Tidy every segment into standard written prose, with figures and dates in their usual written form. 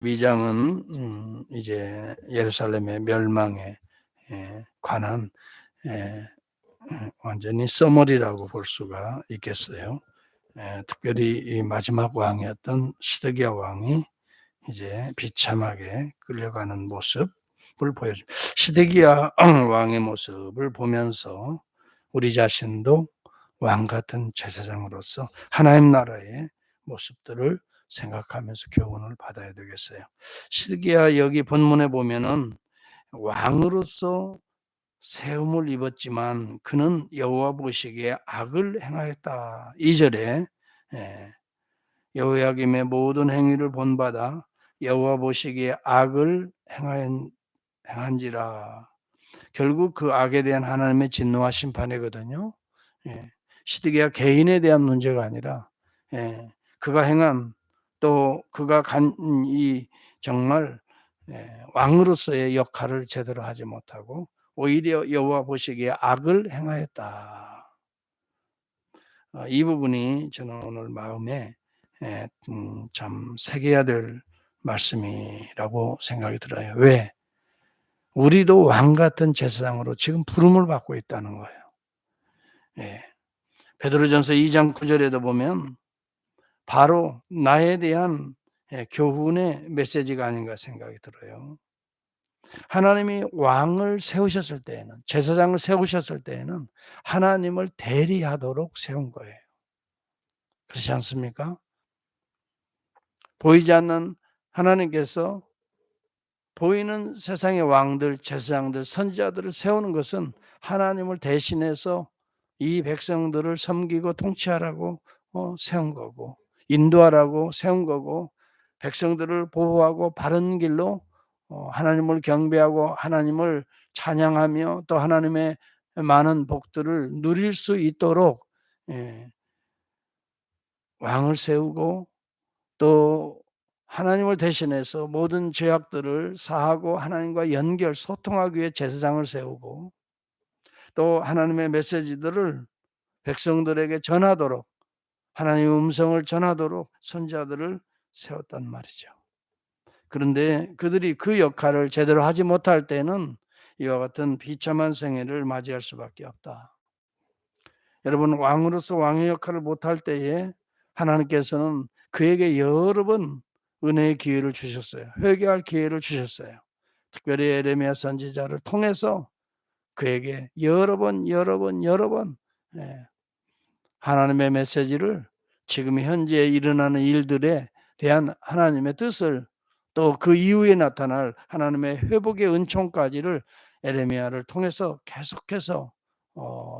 2장은 이제 예루살렘의 멸망에 관한 완전히 서머리라고 볼 수가 있겠어요. 특별히 이 마지막 왕이었던 시드기야 왕이 이제 비참하게 끌려가는 모습을 보여줍니다. 시드기야 왕의 모습을 보면서 우리 자신도 왕 같은 제사장으로서 하나님 나라의 모습들을 생각하면서 교훈을 받아야 되겠어요. 시드기야 여기 본문에 보면은 왕으로서 세움을 입었지만 그는 여호와 보시기에 악을 행하였다. 2절에 여호야김의 모든 행위를 본받아 여호와 보시기에 악을 행한지라. 결국 그 악에 대한 하나님의 진노와 심판이거든요. 시드기야 개인에 대한 문제가 아니라 그가 행한 또 그가 간 이 정말 왕으로서의 역할을 제대로 하지 못하고 오히려 여호와 보시기에 악을 행하였다. 이 부분이 저는 오늘 마음에 참 새겨야 될 말씀이라고 생각이 들어요. 왜? 우리도 왕 같은 제사장으로 지금 부름을 받고 있다는 거예요. 베드로전서 2장 9절에도 보면 바로 나에 대한 교훈의 메시지가 아닌가 생각이 들어요. 하나님이 왕을 세우셨을 때에는, 제사장을 세우셨을 때에는 하나님을 대리하도록 세운 거예요. 그렇지 않습니까? 보이지 않는 하나님께서 보이는 세상의 왕들, 제사장들, 선지자들을 세우는 것은 하나님을 대신해서 이 백성들을 섬기고 통치하라고 세운 거고, 인도하라고 세운 거고, 백성들을 보호하고 바른 길로 하나님을 경배하고 하나님을 찬양하며 또 하나님의 많은 복들을 누릴 수 있도록 왕을 세우고 또 하나님을 대신해서 모든 죄악들을 사하고 하나님과 연결, 소통하기 위해 제사장을 세우고 또 하나님의 메시지들을 백성들에게 전하도록 하나님의 음성을 전하도록 선지자들을 세웠단 말이죠. 그런데 그들이 그 역할을 제대로 하지 못할 때는 이와 같은 비참한 생애를 맞이할 수밖에 없다. 여러분, 왕으로서 왕의 역할을 못할 때에 하나님께서는 그에게 여러 번 은혜의 기회를 주셨어요. 회개할 기회를 주셨어요. 특별히 에레미야 선지자를 통해서 그에게 여러 번 하나님의 메시지를 지금 현재 일어나는 일들에 대한 하나님의 뜻을 또 그 이후에 나타날 하나님의 회복의 은총까지를 에레미야를 통해서 계속해서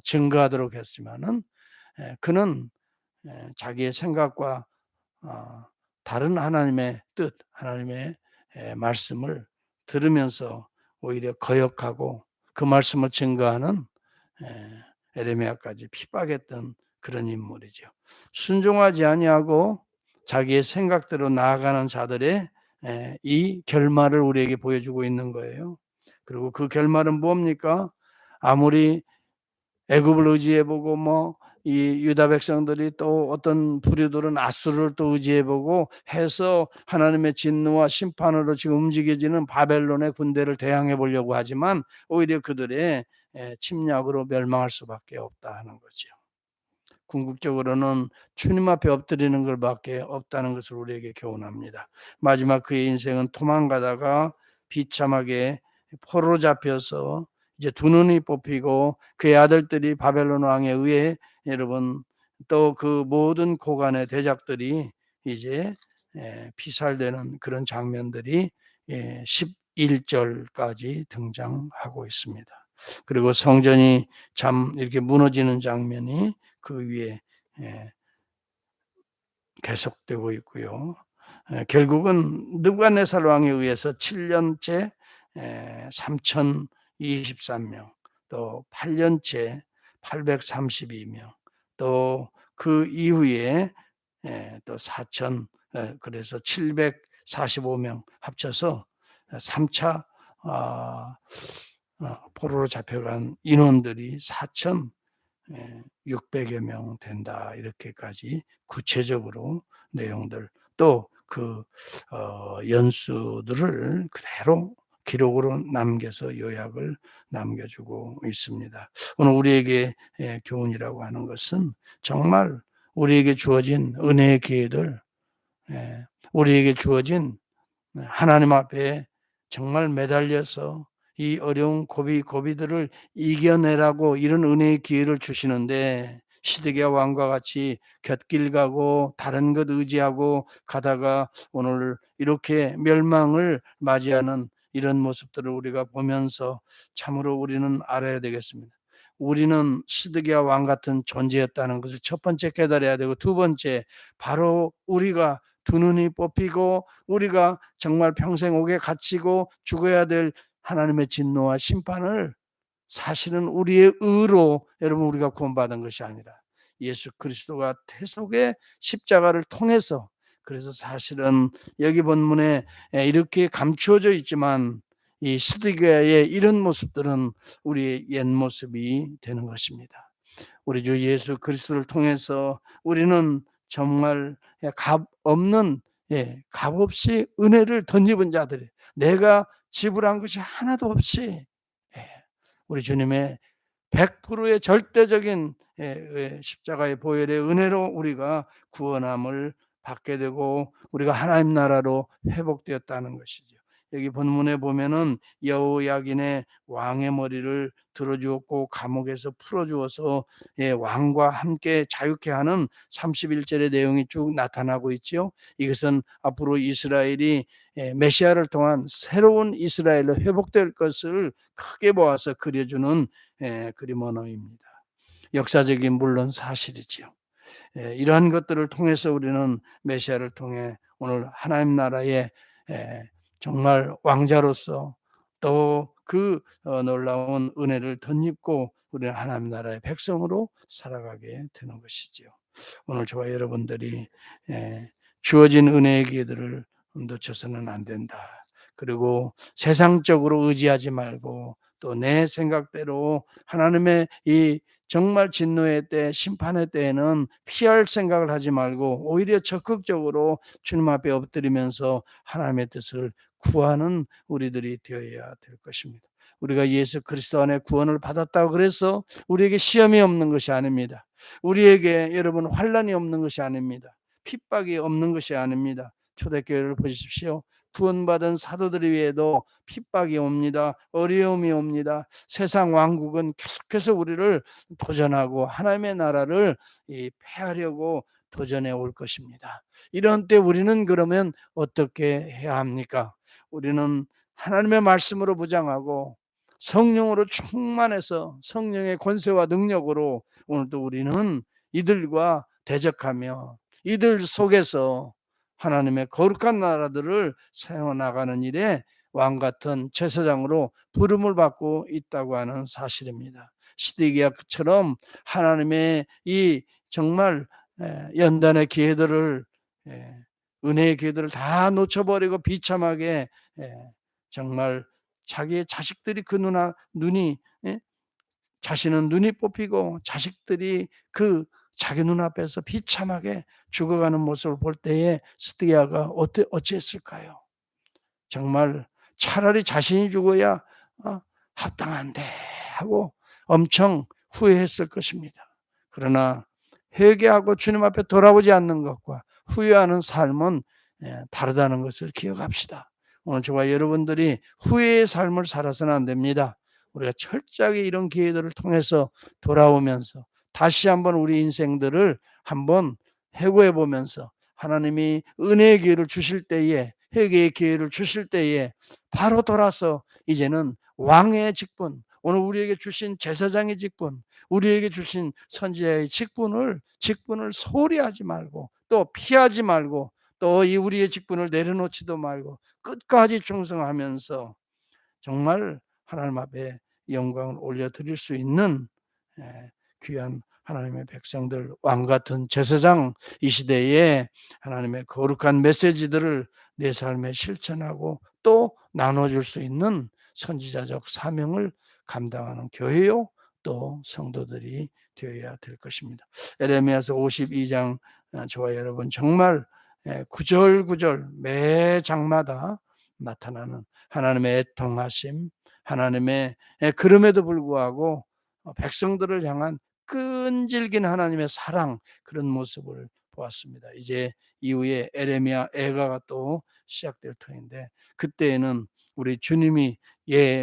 증거하도록 했지만은 그는 자기의 생각과 다른 하나님의 뜻, 하나님의 말씀을 들으면서 오히려 거역하고 그 말씀을 증거하는 에레미야까지 핍박했던 그런 인물이죠. 순종하지 아니하고 자기의 생각대로 나아가는 자들의 이 결말을 우리에게 보여주고 있는 거예요. 그리고 그 결말은 뭡니까? 아무리 애굽을 의지해보고 이 유다 백성들이 또 어떤 부류들은 아수르를 또 의지해보고 해서 하나님의 진노와 심판으로 지금 움직여지는 바벨론의 군대를 대항해 보려고 하지만 오히려 그들의 침략으로 멸망할 수밖에 없다 하는 거죠. 궁극적으로는 주님 앞에 엎드리는 것밖에 없다는 것을 우리에게 교훈합니다. 마지막 그의 인생은 도망가다가 비참하게 포로로 잡혀서 이제 두 눈이 뽑히고 그의 아들들이 바벨론 왕에 의해 여러분 또 그 모든 고관의 대작들이 이제 피살되는 그런 장면들이 11절까지 등장하고 있습니다. 그리고 성전이 참 이렇게 무너지는 장면이 그 위에 계속되고 있고요. 결국은 느부갓네살 왕에 의해서 7년째 3,023명, 또 8년째 832명, 또 그 이후에 또 4,000, 그래서 745명 합쳐서 3차 포로로 잡혀간 인원들이 4,600여 명 된다. 이렇게까지 구체적으로 내용들 또 그 연수들을 그대로 기록으로 남겨서 요약을 남겨주고 있습니다. 오늘 우리에게 교훈이라고 하는 것은 정말 우리에게 주어진 은혜의 기회들, 우리에게 주어진 하나님 앞에 정말 매달려서 이 어려운 고비들을 이겨내라고 이런 은혜의 기회를 주시는데, 시드기야 왕과 같이 곁길 가고 다른 것 의지하고 가다가 오늘 이렇게 멸망을 맞이하는 이런 모습들을 우리가 보면서 참으로 우리는 알아야 되겠습니다. 우리는 시드기야 왕 같은 존재였다는 것을 첫 번째 깨달아야 되고, 두 번째, 바로 우리가 두 눈이 뽑히고 우리가 정말 평생 옥에 갇히고 죽어야 될 하나님의 진노와 심판을 사실은 우리의 의로 여러분 우리가 구원받은 것이 아니라 예수 그리스도가 태속의 십자가를 통해서, 그래서 사실은 여기 본문에 이렇게 감추어져 있지만 이 시드기야의 이런 모습들은 우리의 옛 모습이 되는 것입니다. 우리 주 예수 그리스도를 통해서 우리는 정말 값 없는, 값없이 은혜를 덧입은 자들이, 내가 지불한 것이 하나도 없이 우리 주님의 100%의 절대적인 십자가의 보혈의 은혜로 우리가 구원함을 받게 되고 우리가 하나님 나라로 회복되었다는 것이죠. 여기 본문에 보면은 여호야긴의 왕의 머리를 들어주었고 감옥에서 풀어주어서 왕과 함께 자유케 하는 31절의 내용이 쭉 나타나고 있죠. 이것은 앞으로 이스라엘이 메시아를 통한 새로운 이스라엘로 회복될 것을 크게 보아서 그려주는 그림 언어입니다. 역사적인 물론 사실이지요. 이러한 것들을 통해서 우리는 메시아를 통해 오늘 하나님 나라의 정말 왕자로서 또 그 놀라운 은혜를 덧입고 우리는 하나님 나라의 백성으로 살아가게 되는 것이지요. 오늘 저와 여러분들이 주어진 은혜의 기회들을 놓쳐서는 안 된다. 그리고 세상적으로 의지하지 말고 또 내 생각대로 하나님의 이 정말 진노의 때, 심판의 때에는 피할 생각을 하지 말고 오히려 적극적으로 주님 앞에 엎드리면서 하나님의 뜻을 구하는 우리들이 되어야 될 것입니다. 우리가 예수 그리스도 안에 구원을 받았다고 그래서 우리에게 시험이 없는 것이 아닙니다. 우리에게 여러분 환난이 없는 것이 아닙니다. 핍박이 없는 것이 아닙니다. 초대교회를 보십시오. 구원받은 사도들 위에도 핍박이 옵니다. 어려움이 옵니다. 세상 왕국은 계속해서 우리를 도전하고 하나님의 나라를 폐하려고 도전해 올 것입니다. 이런 때 우리는 그러면 어떻게 해야 합니까? 우리는 하나님의 말씀으로 무장하고 성령으로 충만해서 성령의 권세와 능력으로 오늘도 우리는 이들과 대적하며 이들 속에서 하나님의 거룩한 나라들을 세워나가는 일에 왕같은 제사장으로 부름을 받고 있다고 하는 사실입니다. 시드기야처럼 하나님의 이 정말 연단의 기회들을, 은혜의 기회들을 다 놓쳐버리고 비참하게 정말 자기의 자식들이 그 눈이 자신은 눈이 뽑히고 자식들이 그 자기 눈앞에서 비참하게 죽어가는 모습을 볼 때에 시드기야가 어찌했을까요? 정말 차라리 자신이 죽어야 합당한데 하고 엄청 후회했을 것입니다. 그러나 회개하고 주님 앞에 돌아오지 않는 것과 후회하는 삶은 다르다는 것을 기억합시다. 오늘 저와 여러분들이 후회의 삶을 살아서는 안 됩니다. 우리가 철저하게 이런 기회들을 통해서 돌아오면서 다시 한번 우리 인생들을 한번 회고해 보면서 하나님이 은혜의 기회를 주실 때에, 회개의 기회를 주실 때에 바로 돌아서 이제는 왕의 직분, 오늘 우리에게 주신 제사장의 직분, 우리에게 주신 선지자의 직분을 소홀히 하지 말고 또 피하지 말고 또 이 우리의 직분을 내려놓지도 말고 끝까지 충성하면서 정말 하나님 앞에 영광을 올려드릴 수 있는 귀한 하나님의 백성들, 왕같은 제사장, 이 시대에 하나님의 거룩한 메시지들을 내 삶에 실천하고 또 나눠줄 수 있는 선지자적 사명을 감당하는 교회요 또 성도들이 되어야 될 것입니다. 에레미야서 52장 저와 여러분 정말 구절구절 매 장마다 나타나는 하나님의 애통하심, 하나님의 그럼에도 불구하고 백성들을 향한 끈질긴 하나님의 사랑, 그런 모습을 보았습니다. 이제 이후에 에레미야 애가가 또 시작될 터인데, 그때에는 우리 주님이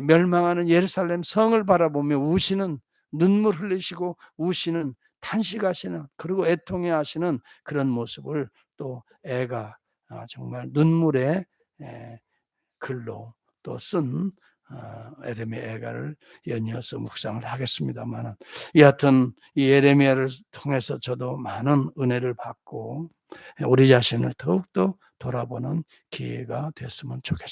멸망하는 예루살렘 성을 바라보며 우시는, 눈물 흘리시고 우시는, 탄식하시는, 그리고 애통해하시는 그런 모습을 또 애가 정말 눈물의 글로 또 쓴 에레미야 애가를 연이어서 묵상을 하겠습니다만, 여하튼 이 에레미야를 통해서 저도 많은 은혜를 받고 우리 자신을 더욱더 돌아보는 기회가 됐으면 좋겠습니다.